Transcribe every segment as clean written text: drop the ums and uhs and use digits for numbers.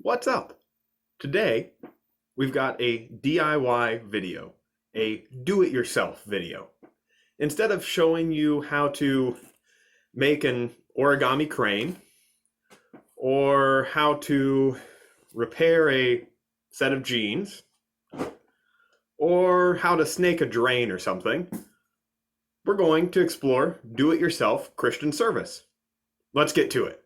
What's up? Today, we've got a DIY video, a do-it-yourself video. Instead of showing you how to make an origami crane or how to repair a set of jeans or how to snake a drain or something, we're going to explore do-it-yourself Christian service. Let's get to it.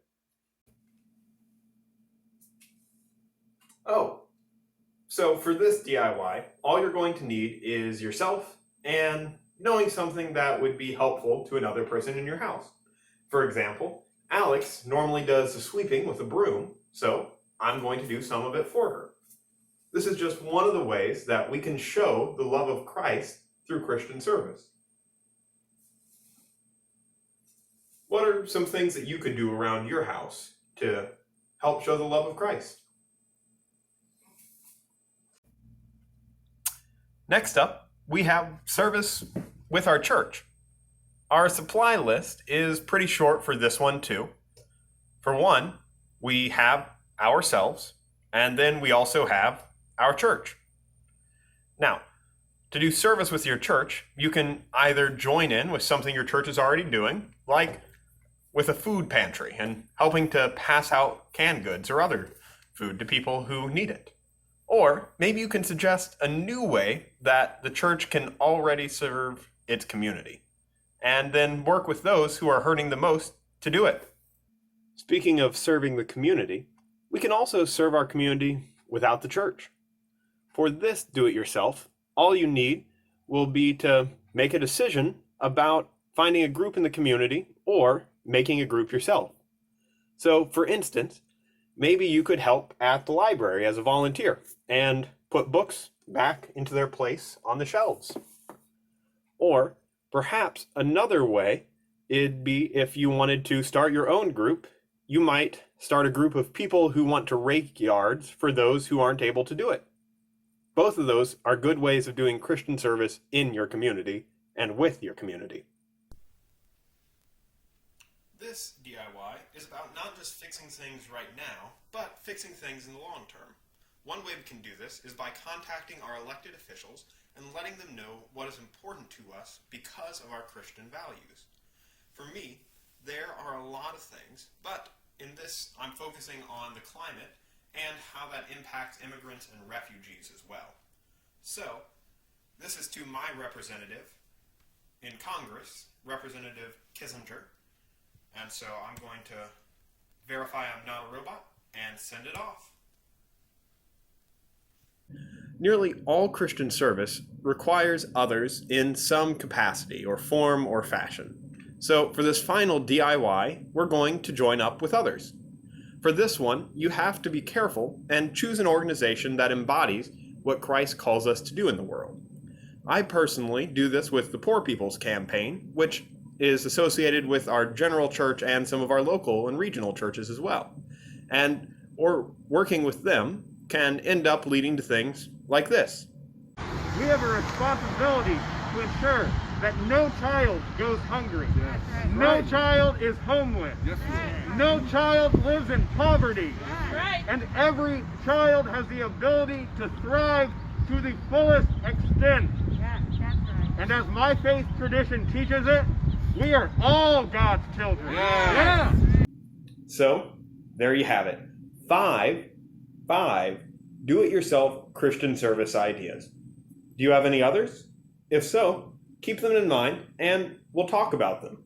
So for this DIY, all you're going to need is yourself and knowing something that would be helpful to another person in your house. For example, Alex normally does the sweeping with a broom, so I'm going to do some of it for her. This is just one of the ways that we can show the love of Christ through Christian service. What are some things that you could do around your house to help show the love of Christ? Next up, we have service with our church. Our supply list is pretty short for this one too. For one, we have ourselves, and then we also have our church. Now, to do service with your church, you can either join in with something your church is already doing, like with a food pantry and helping to pass out canned goods or other food to people who need it. Or maybe you can suggest a new way that the church can already serve its community, and then work with those who are hurting the most to do it. Speaking of serving the community, we can also serve our community without the church. For this do-it-yourself, all you need will be to make a decision about finding a group in the community or making a group yourself. So, for instance, maybe you could help at the library as a volunteer and put books back into their place on the shelves. Or perhaps another way it'd be if you wanted to start your own group, you might start a group of people who want to rake yards for those who aren't able to do it. Both of those are good ways of doing Christian service in your community and with your community. This DIY is about not just fixing things right now, but fixing things in the long term. One way we can do this is by contacting our elected officials and letting them know what is important to us because of our Christian values. For me, there are a lot of things, but in this I'm focusing on the climate and how that impacts immigrants and refugees as well. So, this is to my representative in Congress, Representative Kissinger. And so I'm going to verify I'm not a robot and send it off. Nearly all Christian service requires others in some capacity or form or fashion. So for this final DIY, we're going to join up with others. For this one, you have to be careful and choose an organization that embodies what Christ calls us to do in the world. I personally do this with the Poor People's Campaign, which is associated with our general church and some of our local and regional churches as well. Or working with them can end up leading to things like this. We have a responsibility to ensure that no child goes hungry. Yes. Right. No child is homeless. Yes. Right. No child lives in poverty. Right. And every child has the ability to thrive to the fullest extent. Yeah, that's right. And as my faith tradition teaches it, we are all God's children. Yeah. So, there you have it. Five do-it-yourself Christian service ideas. Do you have any others? If so, keep them in mind and we'll talk about them.